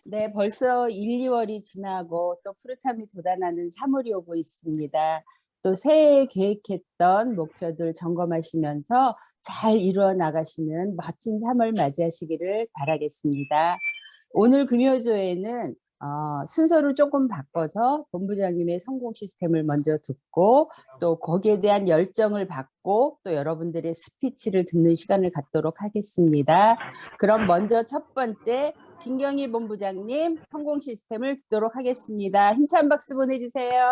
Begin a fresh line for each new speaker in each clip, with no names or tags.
네, 벌써 1, 2월이 지나고 또 푸르탐이 돋아나는 3월이 오고 있습니다. 또 새해 계획했던 목표들 점검하시면서 잘 이루어 나가시는 멋진 3월 맞이하시기를 바라겠습니다. 오늘 금요조에는 순서를 조금 바꿔서 본부장님의 성공 시스템을 먼저 듣고 또 거기에 대한 열정을 받고 또 여러분들의 스피치를 듣는 시간을 갖도록 하겠습니다. 그럼 먼저 첫 번째 김경희 본부장님 성공 시스템을 듣도록 하겠습니다. 힘찬 박수 보내주세요.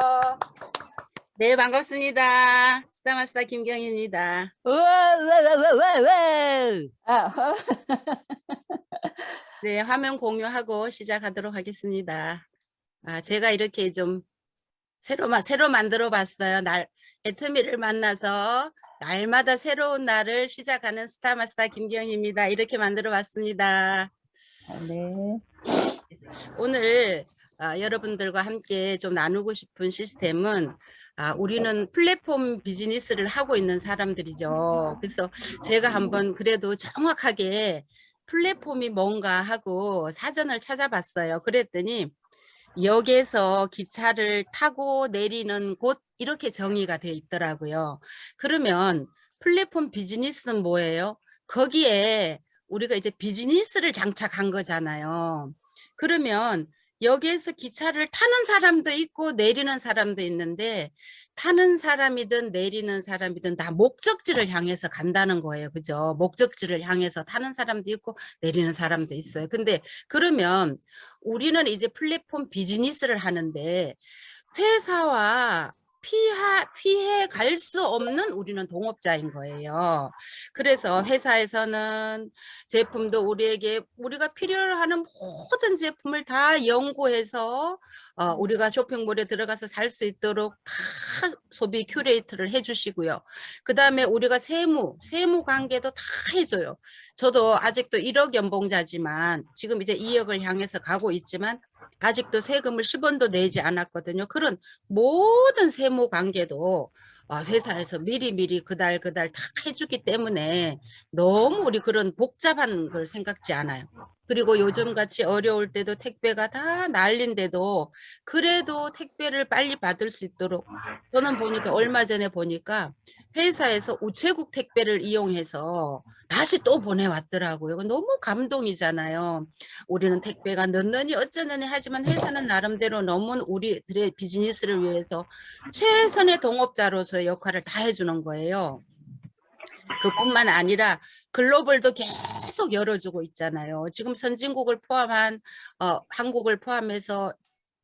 네, 반갑습니다. 스타마스터 김경희입니다.
우와, 우와, 우와, 우와, 우와.
아,
네, 화면 공유하고 시작하도록 하겠습니다. 제가 이렇게 좀 새로 만들어 봤어요. 애터미를 만나서 날마다 새로운 날을 시작하는 스타마스터 김경희입니다. 이렇게 만들어 봤습니다.
네.
오늘 여러분들과 함께 좀 나누고 싶은 시스템은 우리는 플랫폼 비즈니스를 하고 있는 사람들이죠. 그래서 제가 한번 그래도 정확하게 플랫폼이 뭔가 하고 사전을 찾아봤어요. 그랬더니 역에서 기차를 타고 내리는 곳 이렇게 정의가 돼 있더라고요. 그러면 플랫폼 비즈니스는 뭐예요? 거기에 우리가 이제 비즈니스를 장착한 거잖아요. 그러면 여기에서 기차를 타는 사람도 있고 내리는 사람도 있는데 타는 사람이든 내리는 사람이든 다 목적지를 향해서 간다는 거예요. 그죠? 목적지를 향해서 타는 사람도 있고 내리는 사람도 있어요. 근데 그러면 우리는 이제 플랫폼 비즈니스를 하는데 회사와 피해 갈 수 없는 우리는 동업자인 거예요. 그래서 회사에서는 제품도 우리가 필요로 하는 모든 제품을 다 연구해서 우리가 쇼핑몰에 들어가서 살 수 있도록 다 소비 큐레이터를 해주시고요. 그 다음에 우리가 세무 관계도 다 해줘요. 저도 아직도 1억 연봉자지만 지금 이제 2억을 향해서 가고 있지만 아직도 세금을 10원도 내지 않았거든요. 그런 모든 세무 관계도 회사에서 미리미리 그달 다 해주기 때문에 너무 우리 그런 복잡한 걸 생각지 않아요. 그리고 요즘같이 어려울 때도 택배가 다 날린데도 그래도 택배를 빨리 받을 수 있도록 저는 보니까 얼마 전에 보니까 회사에서 우체국 택배를 이용해서 다시 또 보내왔더라고요. 너무 감동이잖아요. 우리는 택배가 늦느니 어쩌느니 하지만 회사는 나름대로 너무 우리들의 비즈니스를 위해서 최선의 동업자로서의 역할을 다 해주는 거예요. 그뿐만 아니라 글로벌도 계속 열어주고 있잖아요. 지금 선진국을 포함한 한국을 포함해서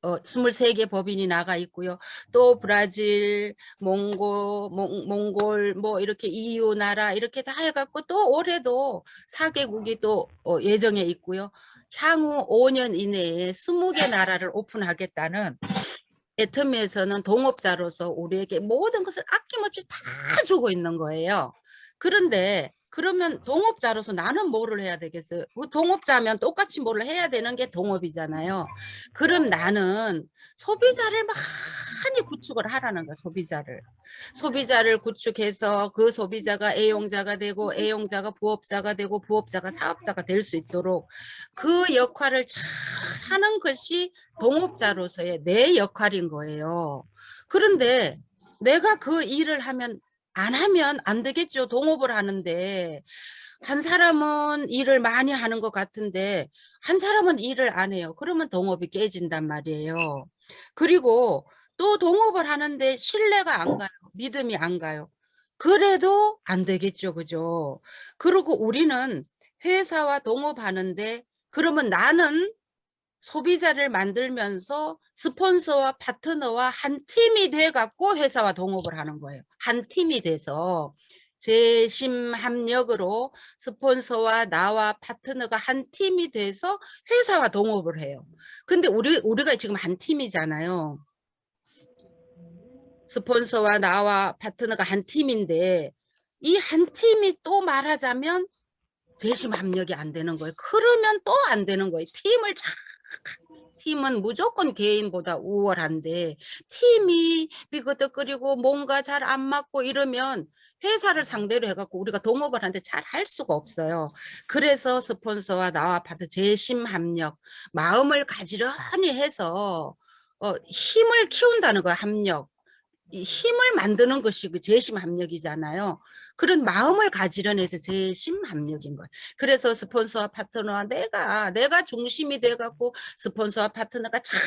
23개 법인이 나가 있고요. 또 브라질, 몽골 뭐 이렇게 EU 나라 이렇게 다 해갖고 또 올해도 4개국이 또 예정에 있고요. 향후 5년 이내에 20개 나라를 오픈하겠다는 애터미에서는 동업자로서 우리에게 모든 것을 아낌없이 다 주고 있는 거예요. 그런데 그러면 동업자로서 나는 뭐를 해야 되겠어요? 동업자면 똑같이 뭐를 해야 되는 게 동업이잖아요. 그럼 나는 소비자를 많이 구축을 하라는 거야, 소비자를 구축해서 그 소비자가 애용자가 되고 애용자가 부업자가 되고 부업자가 사업자가 될 수 있도록 그 역할을 잘 하는 것이 동업자로서의 내 역할인 거예요. 그런데 내가 그 일을 안 하면 안 되겠죠. 동업을 하는데 한 사람은 일을 많이 하는 것 같은데 한 사람은 일을 안 해요. 그러면 동업이 깨진단 말이에요. 그리고 또 동업을 하는데 신뢰가 안 가요. 믿음이 안 가요. 그래도 안 되겠죠. 그죠? 그리고 우리는 회사와 동업하는데 그러면 나는 소비자를 만들면서 스폰서와 파트너와 한 팀이 돼 갖고 회사와 동업을 하는 거예요. 한 팀이 돼서 재심합력으로 스폰서와 나와 파트너가 한 팀이 돼서 회사와 동업을 해요. 근데 우리가 지금 한 팀이잖아요. 스폰서와 나와 파트너가 한 팀인데 이 한 팀이 또 말하자면 재심 합력이 안 되는 거예요. 그러면 또 안 되는 거예요. 팀은 무조건 개인보다 우월한데 팀이 비거덕거리고 뭔가 잘 안 맞고 이러면 회사를 상대로 해갖고 우리가 동업을 하는데 잘 할 수가 없어요. 그래서 스폰서와 나와 파트 재심 합력, 마음을 가지런히 해서 힘을 키운다는 거야, 합력. 이 힘을 만드는 것이 그 재심 합력이잖아요. 그런 마음을 가지런해서 재심 합력인 거예요. 그래서 스폰서와 파트너와 내가 중심이 돼갖고 스폰서와 파트너가 잘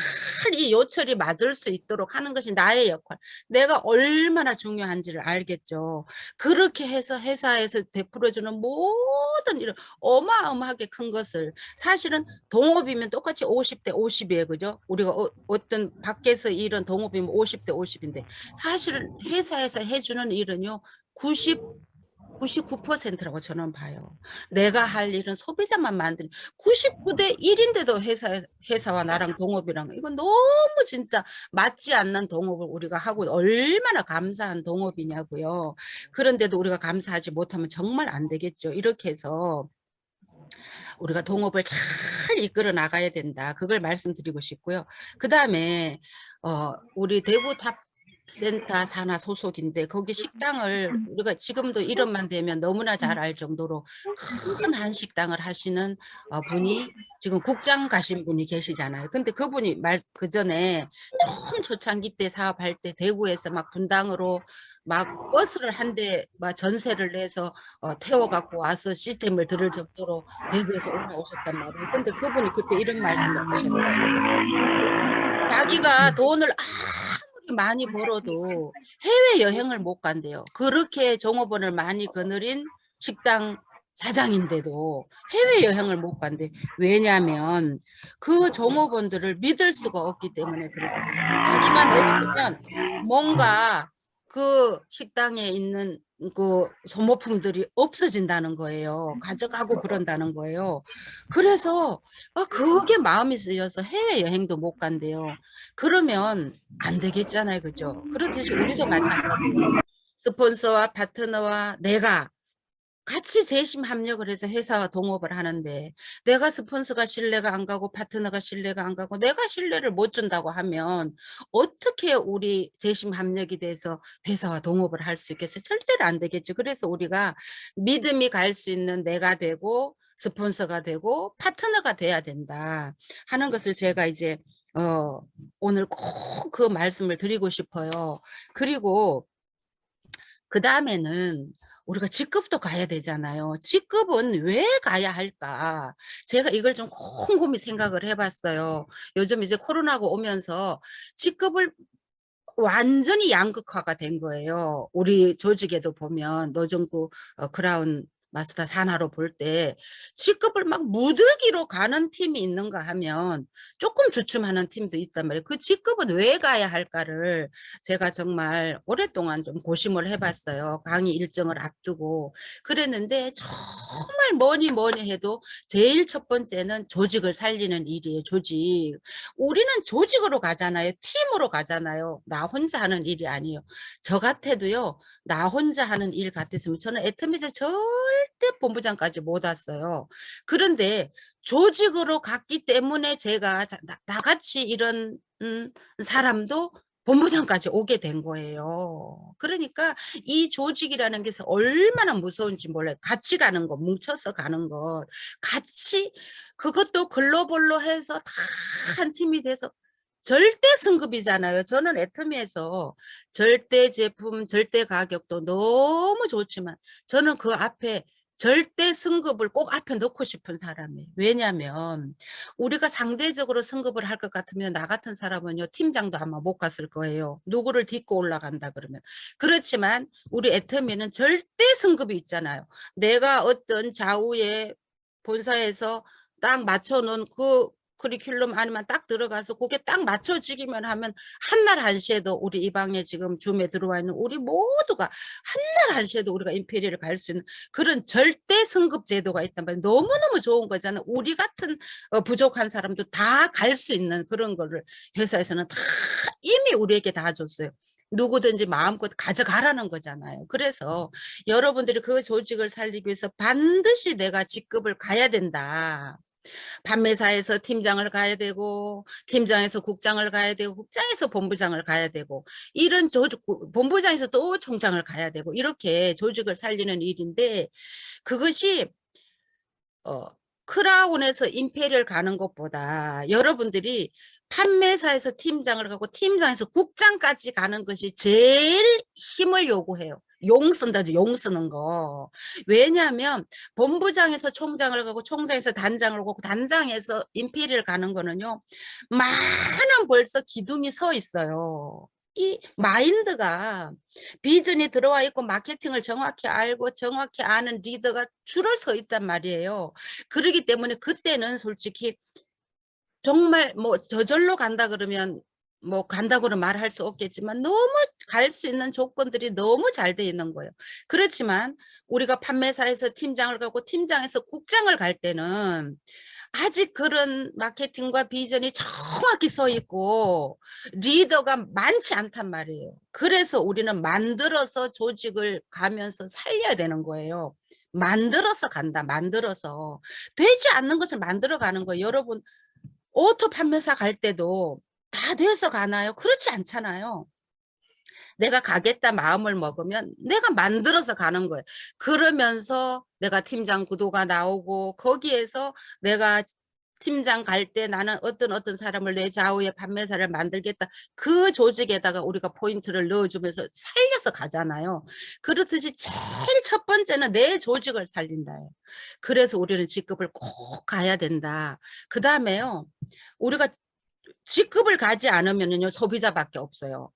이 요철이 맞을 수 있도록 하는 것이 나의 역할. 내가 얼마나 중요한지를 알겠죠. 그렇게 해서 회사에서 베풀어주는 모든 이런 어마어마하게 큰 것을 사실은 동업이면 똑같이 50대 50이에요. 그죠? 우리가 어떤 밖에서 일은 동업이면 50대 50인데 사실 회사에서 해주는 일은요 99%라고 저는 봐요. 내가 할 일은 소비자만 만드는 99대 1인데도 회사와 나랑 동업이랑 이건 너무 진짜 맞지 않는 동업을 우리가 하고 얼마나 감사한 동업이냐고요. 그런데도 우리가 감사하지 못하면 정말 안 되겠죠. 이렇게 해서 우리가 동업을 잘 이끌어 나가야 된다. 그걸 말씀드리고 싶고요. 그 다음에 우리 대구 탑센터 산하 소속인데 거기 식당을 우리가 지금도 이름만 되면 너무나 잘 알 정도로 큰 한식당을 하시는 분이 지금 국장 가신 분이 계시잖아요. 근데 그분이 그 전에 처음 초창기 때 사업할 때 대구에서 막 분당으로 막 버스를 한 대 막 전세를 내서 태워갖고 와서 시스템을 들을 정도로 대구에서 올라오셨단 말이에요. 근데 그분이 그때 이런 말씀을 하셨어요. 자기가 돈을 아무리 많이 벌어도 해외여행을 못 간대요. 그렇게 종업원을 많이 거느린 식당 사장인데도 해외여행을 못 간대. 왜냐하면 그 종업원들을 믿을 수가 없기 때문에 그렇거든요. 자기만 없으면 뭔가 그 식당에 있는 그 소모품들이 없어진다는 거예요. 가져가고 그런다는 거예요. 그래서 그게 마음이 쓰여서 해외여행도 못 간대요. 그러면 안 되겠잖아요. 그죠? 그렇듯이 우리도 마찬가지예요. 스폰서와 파트너와 내가 같이 재심 합력을 해서 회사와 동업을 하는데 내가 스폰서가 신뢰가 안 가고 파트너가 신뢰가 안 가고 내가 신뢰를 못 준다고 하면 어떻게 우리 재심 합력이 돼서 회사와 동업을 할 수 있겠어요? 절대로 안 되겠죠. 그래서 우리가 믿음이 갈 수 있는 내가 되고 스폰서가 되고 파트너가 돼야 된다 하는 것을 제가 이제 오늘 꼭 그 말씀을 드리고 싶어요. 그리고 그 다음에는 우리가 직급도 가야 되잖아요. 직급은 왜 가야 할까? 제가 이걸 좀 곰곰이 생각을 해봤어요. 요즘 이제 코로나가 오면서 직급을 완전히 양극화가 된 거예요. 우리 조직에도 보면 노정구 크라운 마스터 산하로 볼 때 직급을 막 무더기로 가는 팀이 있는가 하면 조금 주춤하는 팀도 있단 말이에요. 그 직급은 왜 가야 할까를 제가 정말 오랫동안 좀 고심을 해봤어요. 강의 일정을 앞두고 그랬는데 정말 뭐니 해도 제일 첫 번째는 조직을 살리는 일이에요. 조직. 우리는 조직으로 가잖아요. 팀으로 가잖아요. 나 혼자 하는 일이 아니에요. 저 같아도요. 나 혼자 하는 일 같았으면 저는 애터미에서 절대 본부장까지 못 왔어요. 그런데 조직으로 갔기 때문에 제가 나같이 이런 사람도 본부장까지 오게 된 거예요. 그러니까 이 조직이라는 게 얼마나 무서운지 몰라요. 같이 가는 것, 뭉쳐서 가는 것, 같이 그것도 글로벌로 해서 다 한 팀이 돼서 절대 승급이잖아요. 저는 애터미에서 절대 제품, 절대 가격도 너무 좋지만 저는 그 앞에 절대 승급을 꼭 앞에 넣고 싶은 사람이에요. 왜냐하면 우리가 상대적으로 승급을 할 것 같으면 나 같은 사람은요 팀장도 아마 못 갔을 거예요. 누구를 딛고 올라간다 그러면. 그렇지만 우리 애터미는 절대 승급이 있잖아요. 내가 어떤 좌우에 본사에서 딱 맞춰놓은 그 커리큘럼 아니면 딱 들어가서 그게 딱 맞춰지기만 하면 한날 한시에도 우리 이 방에 지금 줌에 들어와 있는 우리 모두가 한날 한시에도 우리가 임페리를 갈 수 있는 그런 절대 승급 제도가 있단 말이에요. 너무너무 좋은 거잖아요. 우리 같은 부족한 사람도 다 갈 수 있는 그런 거를 회사에서는 다 이미 우리에게 다 줬어요. 누구든지 마음껏 가져가라는 거잖아요. 그래서 여러분들이 그 조직을 살리기 위해서 반드시 내가 직급을 가야 된다. 판매사에서 팀장을 가야 되고, 팀장에서 국장을 가야 되고, 국장에서 본부장을 가야 되고, 이런 조직, 본부장에서 또 총장을 가야 되고, 이렇게 조직을 살리는 일인데, 그것이 크라운에서 임페리얼 가는 것보다 여러분들이 판매사에서 팀장을 가고 팀장에서 국장까지 가는 것이 제일 힘을 요구해요. 용 쓴다, 용 쓰는 거. 왜냐하면 본부장에서 총장을 가고 총장에서 단장을 가고 단장에서 임페리얼 가는 거는요. 많은 벌써 기둥이 서 있어요. 이 마인드가 비전이 들어와 있고 마케팅을 정확히 알고 정확히 아는 리더가 줄을 서 있단 말이에요. 그러기 때문에 그때는 솔직히 정말 뭐 저절로 간다 그러면 뭐 간다고는 말할 수 없겠지만 너무 갈 수 있는 조건들이 너무 잘 돼 있는 거예요. 그렇지만 우리가 판매사에서 팀장을 가고 팀장에서 국장을 갈 때는 아직 그런 마케팅과 비전이 정확히 서 있고 리더가 많지 않단 말이에요. 그래서 우리는 만들어서 조직을 가면서 살려야 되는 거예요. 만들어서 간다. 만들어서. 되지 않는 것을 만들어 가는 거예요. 여러분 오토 판매사 갈 때도 다 돼서 가나요? 그렇지 않잖아요. 내가 가겠다 마음을 먹으면 내가 만들어서 가는 거예요. 그러면서 내가 팀장 구도가 나오고 거기에서 내가 팀장 갈 때 나는 어떤 사람을 내 좌우에 판매사를 만들겠다. 그 조직에다가 우리가 포인트를 넣어주면서 살려서 가잖아요. 그렇듯이 제일 첫 번째는 내 조직을 살린다예요. 그래서 우리는 직급을 꼭 가야 된다. 그 다음에요. 우리가 직급을 가지 않으면요 소비자밖에 없어요.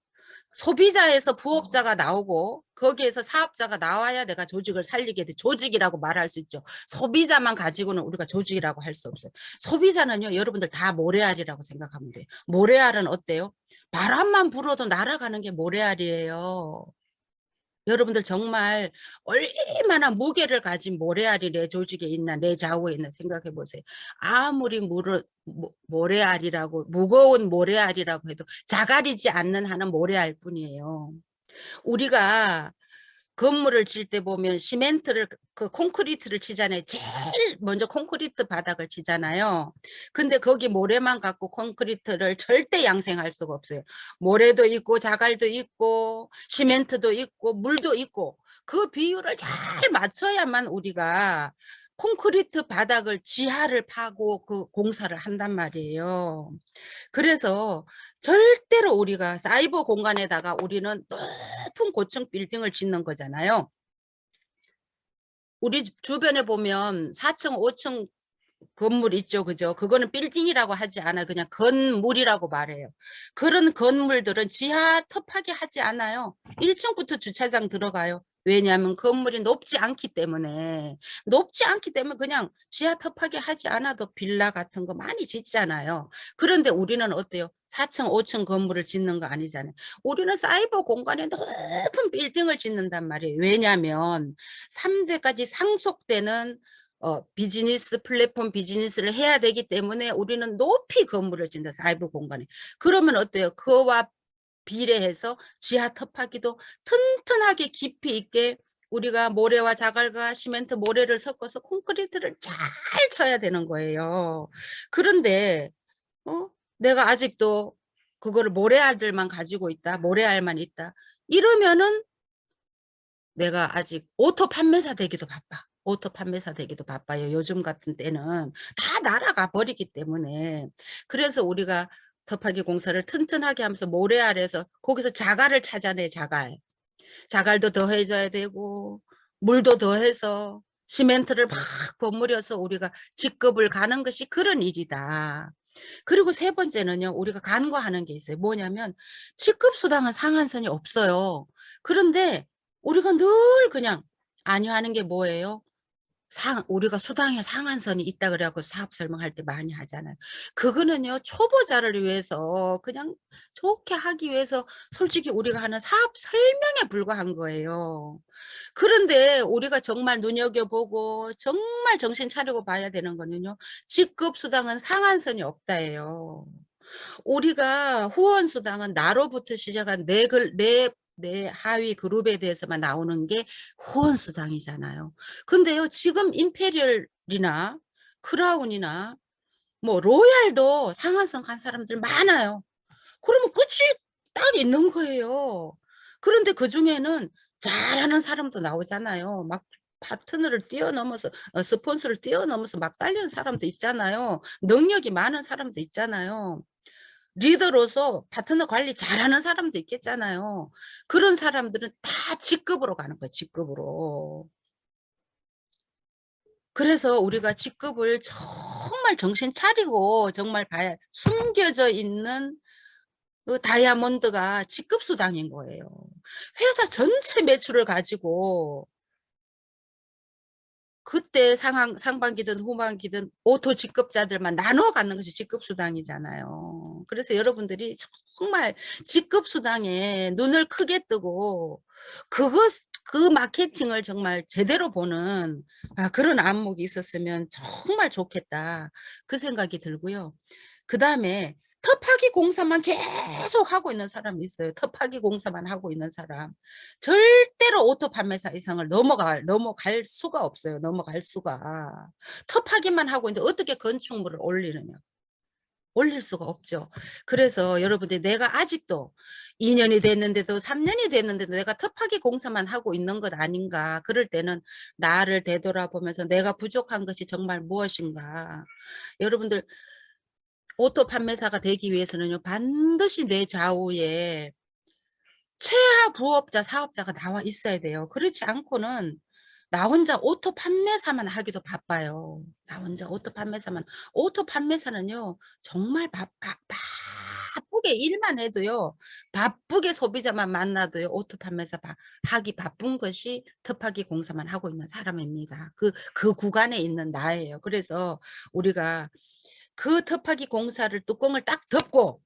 소비자에서 부업자가 나오고 거기에서 사업자가 나와야 내가 조직을 살리게 돼. 조직이라고 말할 수 있죠. 소비자만 가지고는 우리가 조직이라고 할 수 없어요. 소비자는요 여러분들 다 모래알이라고 생각하면 돼요. 모래알은 어때요? 바람만 불어도 날아가는 게 모래알이에요. 여러분들 정말 얼마나 무게를 가진 모래알이 내 조직에 있나 내 좌우에 있나 생각해 보세요. 아무리 모래알이라고 무거운 모래알이라고 해도 자갈이지 않는 하는 모래알 뿐이에요. 우리가 건물을 질 때 보면 시멘트를 그 콘크리트를 치잖아요. 제일 먼저 콘크리트 바닥을 치잖아요. 근데 거기 모래만 갖고 콘크리트를 절대 양생할 수가 없어요. 모래도 있고 자갈도 있고 시멘트도 있고 물도 있고 그 비율을 잘 맞춰야만 우리가 콘크리트 바닥을 지하를 파고 그 공사를 한단 말이에요. 그래서 절대로 우리가 사이버 공간에다가 우리는 높은 고층 빌딩을 짓는 거잖아요. 우리 주변에 보면 4층, 5층 건물 있죠. 그죠? 그거는 빌딩이라고 하지 않아요. 그냥 건물이라고 말해요. 그런 건물들은 지하 터프하게 하지 않아요. 1층부터 주차장 들어가요. 왜냐하면 건물이 높지 않기 때문에 그냥 지하 터프하게 하지 않아도 빌라 같은 거 많이 짓잖아요. 그런데 우리는 어때요? 4층, 5층 건물을 짓는 거 아니잖아요. 우리는 사이버 공간에 높은 빌딩을 짓는단 말이에요. 왜냐하면 3대까지 상속되는 비즈니스 플랫폼 비즈니스를 해야 되기 때문에 우리는 높이 건물을 짓는다. 사이버 공간에. 그러면 어때요? 그와 비례해서 지하 터프하기도 튼튼하게 깊이 있게 우리가 모래와 자갈과 시멘트 모래를 섞어서 콘크리트를 잘 쳐야 되는 거예요. 그런데 내가 아직도 그거를 모래알들만 가지고 있다. 모래알만 있다. 이러면은 내가 아직 오토 판매사 되기도 바빠. 오토 판매사 되기도 바빠요. 요즘 같은 때는 다 날아가 버리기 때문에. 그래서 우리가 터프하게 공사를 튼튼하게 하면서 모래알에서 거기서 자갈을 찾아내. 자갈도 더해져야 되고 물도 더해서 시멘트를 막 버무려서 우리가 직급을 가는 것이 그런 일이다. 그리고 세 번째는요. 우리가 간과하는 게 있어요. 뭐냐면 직급 수당은 상한선이 없어요. 그런데 우리가 늘 그냥 안여하는 게 뭐예요? 우리가 수당에 상한선이 있다 그래갖고 사업 설명할 때 많이 하잖아요. 그거는요, 초보자를 위해서 그냥 좋게 하기 위해서 솔직히 우리가 하는 사업 설명에 불과한 거예요. 그런데 우리가 정말 눈여겨보고 정말 정신 차리고 봐야 되는 거는요, 직급 수당은 상한선이 없다예요. 우리가 후원 수당은 나로부터 시작한 내 하위 그룹에 대해서만 나오는 게 후원 수당이잖아요. 근데요, 지금 임페리얼이나 크라운이나 뭐 로얄도 상한선 간 사람들 많아요. 그러면 끝이 딱 있는 거예요. 그런데 그중에는 잘하는 사람도 나오잖아요. 막 파트너를 뛰어넘어서 스폰서를 뛰어넘어서 막 달리는 사람도 있잖아요. 능력이 많은 사람도 있잖아요. 리더로서 파트너 관리 잘하는 사람도 있겠잖아요. 그런 사람들은 다 직급으로 가는 거예요. 직급으로. 그래서 우리가 직급을 정말 정신 차리고 정말 봐야 숨겨져 있는 그 다이아몬드가 직급 수당인 거예요. 회사 전체 매출을 가지고 그때 상반기든 후반기든 오토 직급자들만 나눠 갖는 것이 직급 수당이잖아요. 그래서 여러분들이 정말 직급 수당에 눈을 크게 뜨고 그 마케팅을 정말 제대로 보는 그런 안목이 있었으면 정말 좋겠다. 그 생각이 들고요. 그 다음에 텃파기 공사만 계속 하고 있는 사람이 있어요. 텃파기 공사만 하고 있는 사람. 절대로 오토 판매사 이상을 넘어갈 수가 없어요. 넘어갈 수가. 텃파기만 하고 있는데 어떻게 건축물을 올리느냐. 올릴 수가 없죠. 그래서 여러분들 내가 아직도 2년이 됐는데도 3년이 됐는데도 내가 텃파기 공사만 하고 있는 것 아닌가. 그럴 때는 나를 되돌아보면서 내가 부족한 것이 정말 무엇인가. 여러분들 오토 판매사가 되기 위해서는요. 반드시 내 좌우에 최하 부업자, 사업자가 나와 있어야 돼요. 그렇지 않고는 나 혼자 오토 판매사만 하기도 바빠요. 나 혼자 오토 판매사만. 오토 판매사는요. 정말 바쁘게 일만 해도요. 바쁘게 소비자만 만나도요. 오토 판매사 하기 바쁜 것이 텃파기 공사만 하고 있는 사람입니다. 그 구간에 있는 나예요. 그래서 우리가 그 텃파기 공사를 뚜껑을 딱 덮고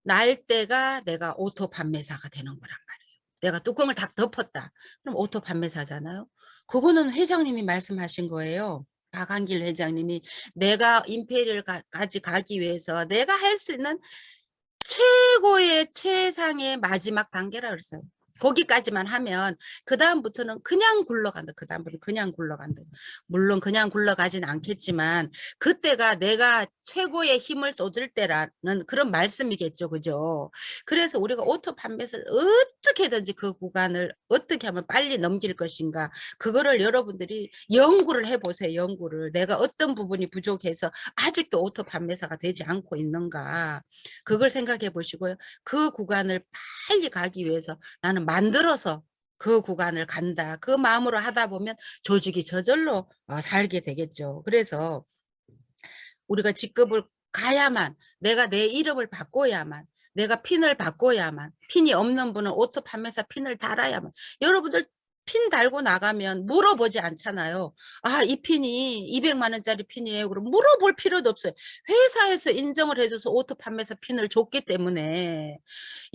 날 때가 내가 오토 판매사가 되는 거란 말이에요. 내가 뚜껑을 딱 덮었다. 그럼 오토 판매사잖아요. 그거는 회장님이 말씀하신 거예요. 박한길 회장님이 내가 임페리얼까지 가기 위해서 내가 할 수 있는 최고의 최상의 마지막 단계라 그랬어요. 거기까지만 하면 그 다음부터는 그냥 굴러간다. 그 다음부터는 그냥 굴러간다. 물론 그냥 굴러가진 않겠지만 그때가 내가 최고의 힘을 쏟을 때라는 그런 말씀이겠죠. 그죠? 그래서 우리가 오토 판매를 어떻게든지 그 구간을 어떻게 하면 빨리 넘길 것인가. 그거를 여러분들이 연구를 해보세요. 연구를. 내가 어떤 부분이 부족해서 아직도 오토 판매사가 되지 않고 있는가. 그걸 생각해 보시고요. 그 구간을 빨리 가기 위해서 나는 만들어서 그 구간을 간다. 그 마음으로 하다 보면 조직이 저절로 살게 되겠죠. 그래서 우리가 직급을 가야만 내가 내 이름을 바꿔야만 내가 핀을 바꿔야만 핀이 없는 분은 오토 판매사 핀을 달아야만 여러분들 핀 달고 나가면 물어보지 않잖아요. 아, 이 핀이 200만 원짜리 핀이에요. 그럼 물어볼 필요도 없어요. 회사에서 인정을 해줘서 오토 판매사 핀을 줬기 때문에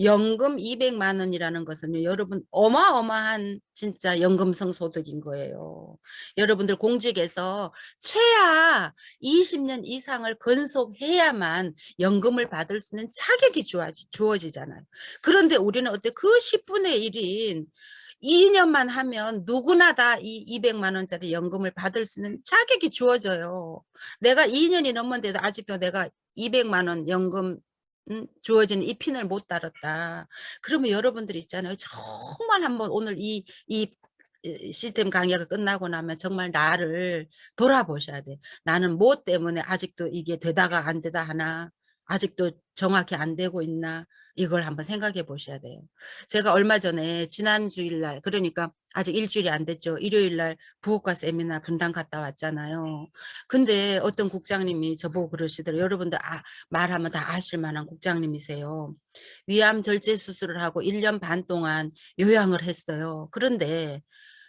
연금 200만 원이라는 것은요. 여러분 어마어마한 진짜 연금성 소득인 거예요. 여러분들 공직에서 최하 20년 이상을 근속해야만 연금을 받을 수 있는 자격이 주어지잖아요. 그런데 우리는 어때? 그 10분의 1인 2년만 하면 누구나 다 이 200만 원짜리 연금을 받을 수 있는 자격이 주어져요. 내가 2년이 넘었는데도 아직도 내가 200만 원 연금 주어지는 이 핀을 못 달았다. 그러면 여러분들 있잖아요. 정말 한번 오늘 이 시스템 강의가 끝나고 나면 정말 나를 돌아보셔야 돼. 나는 뭐 때문에 아직도 이게 되다가 안 되다 하나? 아직도 정확히 안 되고 있나? 이걸 한번 생각해 보셔야 돼요. 제가 얼마 전에 지난 주일날 그러니까 아직 일주일이 안 됐죠. 일요일날 부업과 세미나 분당 갔다 왔잖아요. 근데 어떤 국장님이 저보고 그러시더라고요. 여러분들 말하면 다 아실 만한 국장님이세요. 위암 절제 수술을 하고 1년 반 동안 요양을 했어요. 그런데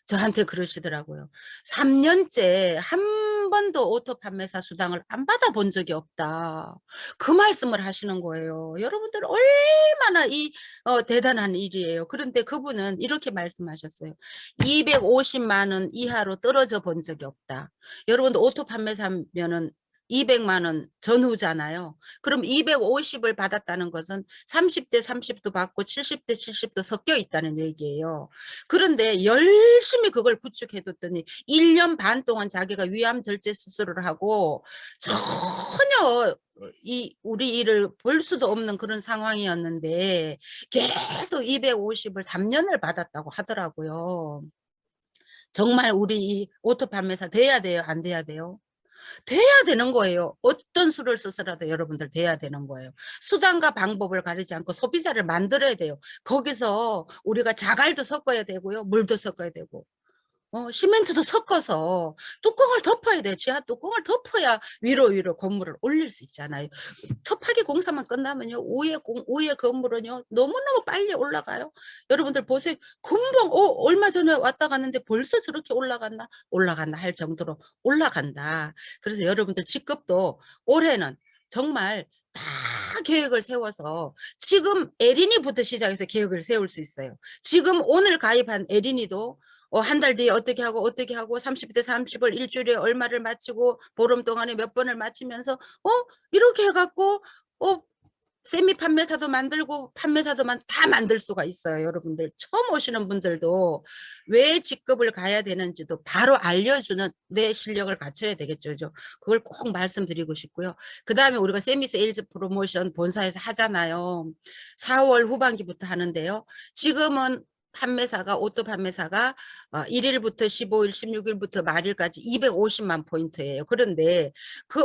저한테 그러시더라고요. 3년째 한 번도 오토 판매사 수당을 안 받아본 적이 없다. 그 말씀을 하시는 거예요. 여러분들 얼마나 대단한 일이에요. 그런데 그분은 이렇게 말씀하셨어요. 250만 원 이하로 떨어져 본 적이 없다. 여러분들 오토 판매사면은 200만 원 전후잖아요. 그럼 250을 받았다는 것은 30대 30도 받고 70대 70도 섞여 있다는 얘기예요. 그런데 열심히 그걸 구축해뒀더니 1년 반 동안 자기가 위암 절제 수술을 하고 전혀 우리 일을 볼 수도 없는 그런 상황이었는데 계속 250을 3년을 받았다고 하더라고요. 정말 우리 이 오토 판매사 돼야 돼요? 안 돼야 돼요? 돼야 되는 거예요. 어떤 수를 써서라도 여러분들 돼야 되는 거예요. 수단과 방법을 가리지 않고 소비자를 만들어야 돼요. 거기서 우리가 자갈도 섞어야 되고요. 물도 섞어야 되고. 시멘트도 섞어서 뚜껑을 덮어야 돼요. 지하 뚜껑을 덮어야 위로 건물을 올릴 수 있잖아요. 터파기 공사만 끝나면요. 위에 건물은요. 너무너무 빨리 올라가요. 여러분들 보세요. 금방 얼마 전에 왔다 갔는데 벌써 저렇게 올라간다 할 정도로 올라간다. 그래서 여러분들 직급도 올해는 정말 다 계획을 세워서 지금 에린이부터 시작해서 계획을 세울 수 있어요. 지금 오늘 가입한 에린이도 한 달 뒤에 어떻게 하고 30대 30을 일주일에 얼마를 마치고 보름 동안에 몇 번을 마치면서 이렇게 해갖고 세미 판매사도 만들고 판매사도만 다 만들 수가 있어요. 여러분들 처음 오시는 분들도 왜 직급을 가야 되는지도 바로 알려주는 내 실력을 갖춰야 되겠죠. 그걸 꼭 말씀드리고 싶고요. 그 다음에 우리가 세미 세일즈 프로모션 본사에서 하잖아요. 4월 후반기부터 하는데요. 지금은 오토 판매사가 1일부터 15일, 16일부터 말일까지 250만 포인트예요. 그런데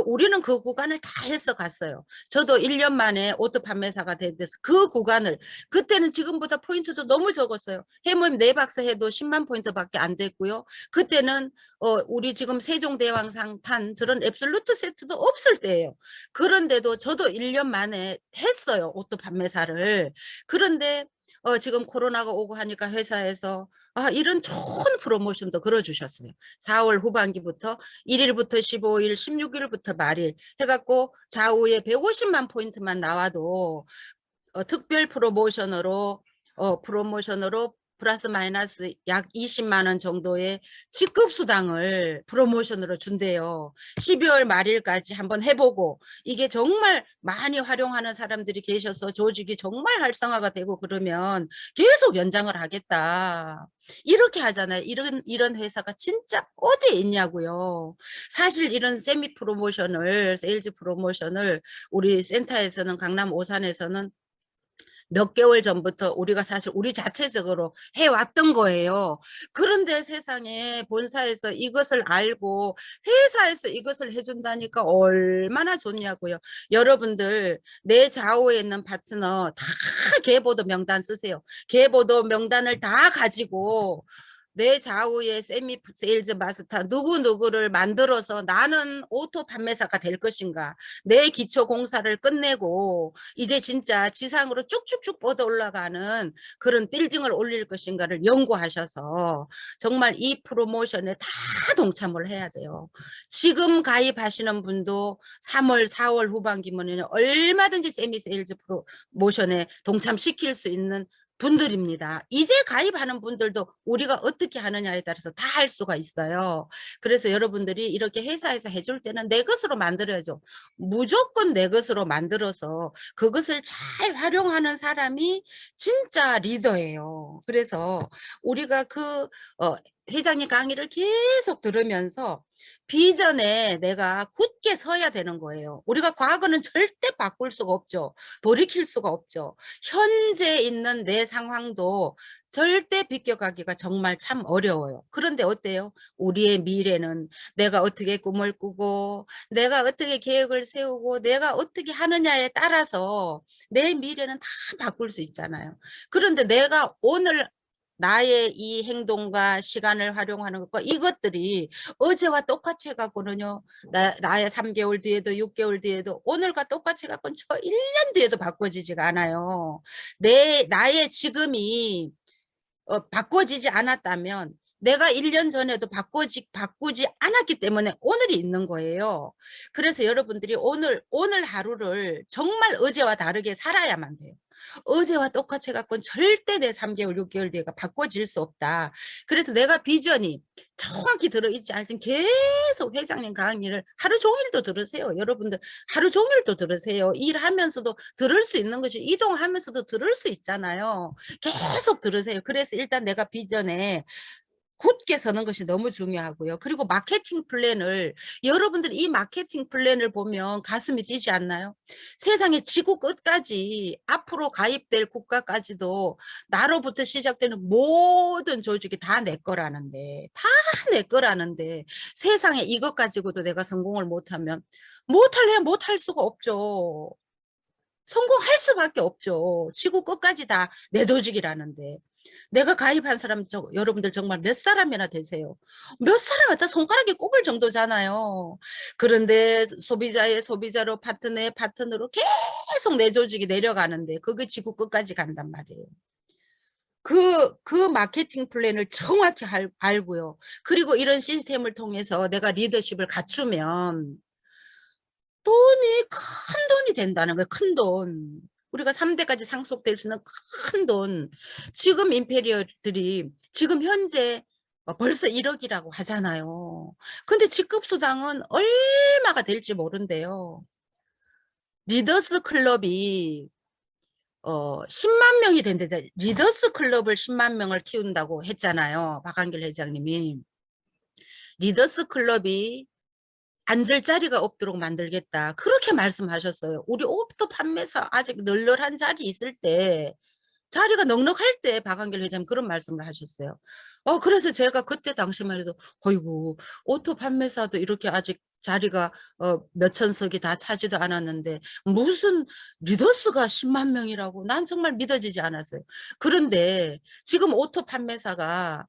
우리는 그 구간을 다 해서 갔어요. 저도 1년 만에 오토 판매사가 됐는데 그 구간을 그때는 지금보다 포인트도 너무 적었어요. 해모임 4박스 해도 10만 포인트밖에 안 됐고요. 그때는 우리 지금 세종대왕상 탄 저런 앱솔루트 세트도 없을 때예요. 그런데도 저도 1년 만에 했어요. 오토 판매사를. 그런데 지금 코로나가 오고 하니까 회사에서 이런 좋은 프로모션도 걸어주셨어요. 4월 후반기부터 1일부터 15일, 16일부터 말일 해갖고 좌우에 150만 포인트만 나와도 특별 프로모션으로 플러스 마이너스 약 20만 원 정도의 직급수당을 프로모션으로 준대요. 12월 말일까지 한번 해보고 이게 정말 많이 활용하는 사람들이 계셔서 조직이 정말 활성화가 되고 그러면 계속 연장을 하겠다. 이렇게 하잖아요. 이런 회사가 진짜 어디에 있냐고요. 사실 이런 세미 프로모션을, 세일즈 프로모션을 우리 센터에서는 강남 오산에서는 몇 개월 전부터 우리가 사실 우리 자체적으로 해왔던 거예요. 그런데 세상에 본사에서 이것을 알고 회사에서 이것을 해준다니까 얼마나 좋냐고요. 여러분들 내 좌우에 있는 파트너 다 계보도 명단 쓰세요. 계보도 명단을 다 가지고 내 좌우에 세미 세일즈 마스터 누구누구를 만들어서 나는 오토 판매사가 될 것인가, 내 기초 공사를 끝내고 이제 진짜 지상으로 쭉쭉쭉 뻗어 올라가는 그런 빌딩을 올릴 것인가를 연구하셔서 정말 이 프로모션에 다 동참을 해야 돼요. 지금 가입하시는 분도 3월 4월 후반기면 얼마든지 세미 세일즈 프로모션에 동참시킬 수 있는 분들입니다. 이제 가입하는 분들도 우리가 어떻게 하느냐에 따라서 다 할 수가 있어요. 그래서 여러분들이 이렇게 회사에서 해줄 때는 내 것으로 만들어야죠. 무조건 내 것으로 만들어서 그것을 잘 활용하는 사람이 진짜 리더예요. 그래서 우리가 회장님 강의를 계속 들으면서 비전에 내가 굳게 서야 되는 거예요. 우리가 과거는 절대 바꿀 수가 없죠. 돌이킬 수가 없죠. 현재 있는 내 상황도 절대 비껴가기가 정말 참 어려워요. 그런데 어때요? 우리의 미래는 내가 어떻게 꿈을 꾸고 내가 어떻게 계획을 세우고 내가 어떻게 하느냐에 따라서 내 미래는 다 바꿀 수 있잖아요. 그런데 내가 오늘 나의 이 행동과 시간을 활용하는 것과 이것들이 어제와 똑같이 해갖고는요, 나의 3개월 뒤에도 6개월 뒤에도 오늘과 똑같이 해갖고는 저 1년 뒤에도 바꿔지지가 않아요. 나의 지금이 바꿔지지 않았다면 내가 1년 전에도 바꾸지 않았기 때문에 오늘이 있는 거예요. 그래서 여러분들이 오늘 하루를 정말 어제와 다르게 살아야만 돼요. 어제와 똑같이 해갖고는 절대 내 3개월, 6개월 뒤가 바꿔질 수 없다. 그래서 내가 비전이 정확히 들어있지 않을 땐 계속 회장님 강의를 하루 종일도 들으세요. 여러분들 하루 종일도 들으세요. 일하면서도 들을 수 있는 것이 이동하면서도 들을 수 있잖아요. 계속 들으세요. 그래서 일단 내가 비전에 굳게 서는 것이 너무 중요하고요. 그리고 마케팅 플랜을 여러분들 이 마케팅 플랜을 보면 가슴이 뛰지 않나요? 세상에 지구 끝까지 앞으로 가입될 국가까지도 나로부터 시작되는 모든 조직이 다 내 거라는데 다 내 거라는데 세상에 이것 가지고도 내가 성공을 못하면 못할 수가 없죠. 성공할 수밖에 없죠. 지구 끝까지 다 내 조직이라는데. 내가 가입한 사람 여러분들 정말 몇 사람이나 되세요. 몇 사람은 다 손가락에 꼽을 정도잖아요. 그런데 소비자로 파트너의 파트너로 계속 내 조직이 내려가는데 그게 지구 끝까지 간단 말이에요. 그 마케팅 플랜을 정확히 알고요. 그리고 이런 시스템을 통해서 내가 리더십을 갖추면 돈이 큰 돈이 된다는 거예요. 큰 돈. 우리가 3대까지 상속될 수 있는 큰 돈. 지금 임페리얼들이 지금 현재 벌써 1억이라고 하잖아요. 근데 직급수당은 얼마가 될지 모른대요. 리더스 클럽이 10만 명이 된대. 리더스 클럽을 10만 명을 키운다고 했잖아요. 박한길 회장님이. 리더스 클럽이 앉을 자리가 없도록 만들겠다. 그렇게 말씀하셨어요. 우리 오프터 판매사 아직 널널한 자리 있을 때 자리가 넉넉할 때 박한길 회장님 그런 말씀을 하셨어요. 그래서 제가 그때 당시만 해도 어이구 오토 판매사도 이렇게 아직 자리가 몇천 석이 다 차지도 않았는데 무슨 리더스가 10만 명이라고 난 정말 믿어지지 않았어요. 그런데 지금 오토 판매사가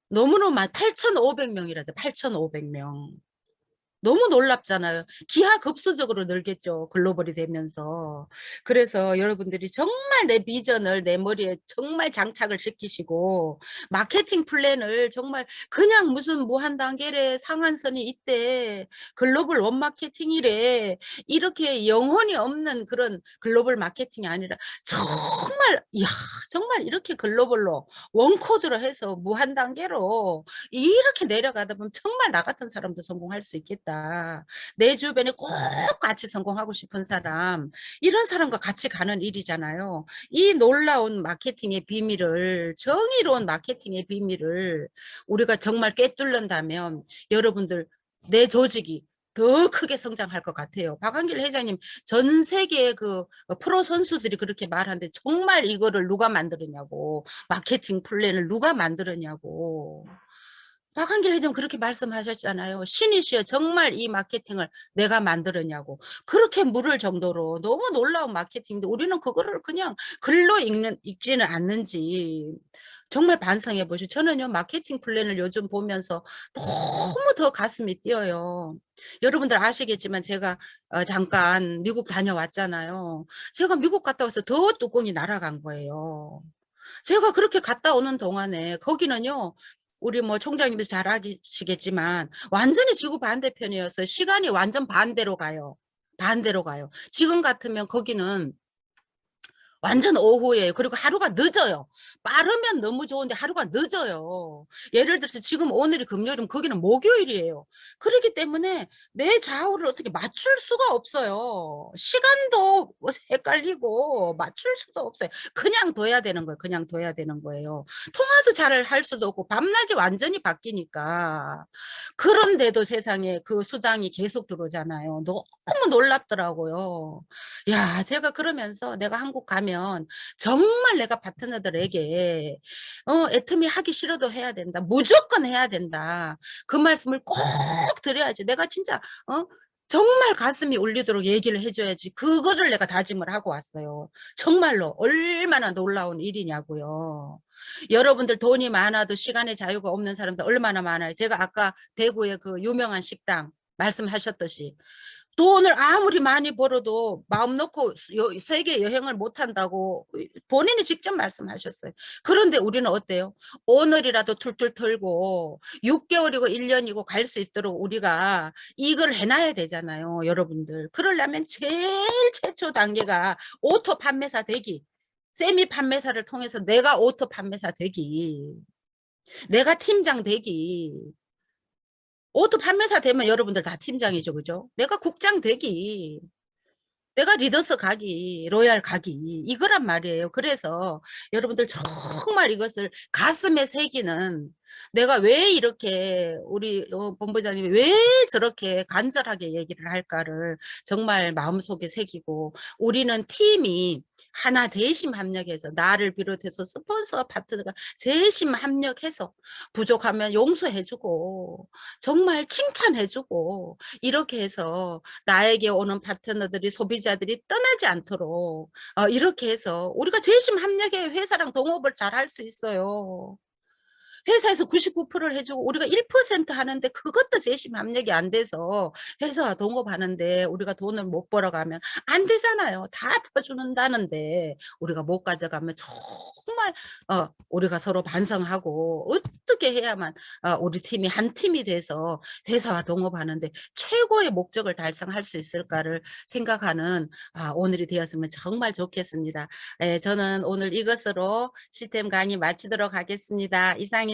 너무너무 8,500명이라죠. 8,500명. 너무 놀랍잖아요. 기하급수적으로 늘겠죠. 글로벌이 되면서. 그래서 여러분들이 정말 내 비전을 내 머리에 정말 장착을 시키시고 마케팅 플랜을 정말 그냥 무슨 무한단계래 상한선이 있대. 글로벌 원마케팅이래. 이렇게 영혼이 없는 그런 글로벌 마케팅이 아니라 정말 이렇게 글로벌로 원코드로 해서 무한단계로 이렇게 내려가다 보면 정말 나 같은 사람도 성공할 수 있겠다. 내 주변에 꼭 같이 성공하고 싶은 사람, 이런 사람과 같이 가는 일이잖아요. 이 놀라운 마케팅의 비밀을, 정의로운 마케팅의 비밀을 우리가 정말 꿰뚫는다면 여러분들 내 조직이 더 크게 성장할 것 같아요. 박한길 회장님, 전 세계의 그 프로 선수들이 그렇게 말하는데 정말 이거를 누가 만들었냐고, 마케팅 플랜을 누가 만들었냐고. 박한길 회장 그렇게 말씀하셨잖아요. 신이시여 정말 이 마케팅을 내가 만들었냐고. 그렇게 물을 정도로 너무 놀라운 마케팅인데 우리는 그거를 그냥 글로 읽지는 않는지 정말 반성해 보시오. 저는요 마케팅 플랜을 요즘 보면서 너무 더 가슴이 뛰어요. 여러분들 아시겠지만 제가 잠깐 미국 다녀왔잖아요. 제가 미국 갔다 와서 더 뚜껑이 날아간 거예요. 제가 그렇게 갔다 오는 동안에 거기는요. 우리 뭐 총장님도 잘 아시겠지만 완전히 지구 반대편이어서 시간이 완전 반대로 가요. 반대로 가요. 지금 같으면 거기는 완전 오후예요. 그리고 하루가 늦어요. 빠르면 너무 좋은데 하루가 늦어요. 예를 들어서 지금 오늘이 금요일이면 거기는 목요일이에요. 그렇기 때문에 내 좌우를 어떻게 맞출 수가 없어요. 시간도 헷갈리고 맞출 수도 없어요. 그냥 둬야 되는 거예요. 그냥 둬야 되는 거예요. 통화도 잘 할 수도 없고 밤낮이 완전히 바뀌니까. 그런데도 세상에 그 수당이 계속 들어오잖아요. 너무 놀랍더라고요. 야, 제가 그러면서 내가 한국 가면 정말 내가 파트너들에게 애터미 하기 싫어도 해야 된다. 무조건 해야 된다. 그 말씀을 꼭 드려야지. 내가 진짜 정말 가슴이 울리도록 얘기를 해줘야지. 그거를 내가 다짐을 하고 왔어요. 정말로 얼마나 놀라운 일이냐고요. 여러분들 돈이 많아도 시간의 자유가 없는 사람들 얼마나 많아요. 제가 아까 대구의 그 유명한 식당 말씀하셨듯이 돈을 아무리 많이 벌어도 마음 놓고 세계 여행을 못 한다고 본인이 직접 말씀하셨어요. 그런데 우리는 어때요? 오늘이라도 툴툴 털고 6개월이고 1년이고 갈 수 있도록 우리가 이걸 해놔야 되잖아요. 여러분들. 그러려면 제일 최초 단계가 오토 판매사 되기. 세미 판매사를 통해서 내가 오토 판매사 되기, 내가 팀장 되기. 오토 판매사 되면 여러분들 다 팀장이죠, 그죠? 내가 국장 되기, 내가 리더스 가기, 로얄 가기, 이거란 말이에요. 그래서 여러분들 정말 이것을 가슴에 새기는, 내가 왜 이렇게 우리 본부장님이 왜 저렇게 간절하게 얘기를 할까를 정말 마음속에 새기고, 우리는 팀이 하나 재심 합력해서, 나를 비롯해서 스폰서와 파트너가 재심 합력해서 부족하면 용서해주고 정말 칭찬해주고, 이렇게 해서 나에게 오는 파트너들이, 소비자들이 떠나지 않도록 이렇게 해서 우리가 재심 합력해 회사랑 동업을 잘 할 수 있어요. 회사에서 99%를 해주고 우리가 1% 하는데 그것도 재심 합력이 안 돼서 회사와 동업하는데 우리가 돈을 못 벌어가면 안 되잖아요. 다 퍼주는다는데 우리가 못 가져가면 정말 우리가 서로 반성하고 어떻게 해야만 우리 팀이 한 팀이 돼서 회사와 동업하는데 최고의 목적을 달성할 수 있을까를 생각하는 오늘이 되었으면 정말 좋겠습니다. 저는 오늘 이것으로 시스템 강의 마치도록 하겠습니다. 이상입니다.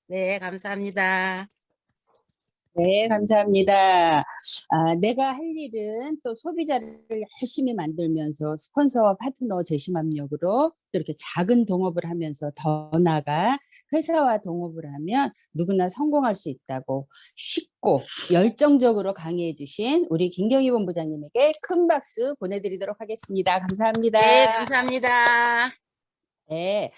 네, 감사합니다.
네, 감사합니다. 내가 할 일은 또 소비자를 열심히 만들면서 스폰서와 파트너 재심 압력으로 또 이렇게 작은 동업을 하면서 더 나아가 회사와 동업을 하면 누구나 성공할 수 있다고 쉽고 열정적으로 강의해 주신 우리 김경희 본부장님에게 큰 박수 보내드리도록 하겠습니다. 감사합니다.
네, 감사합니다.
네,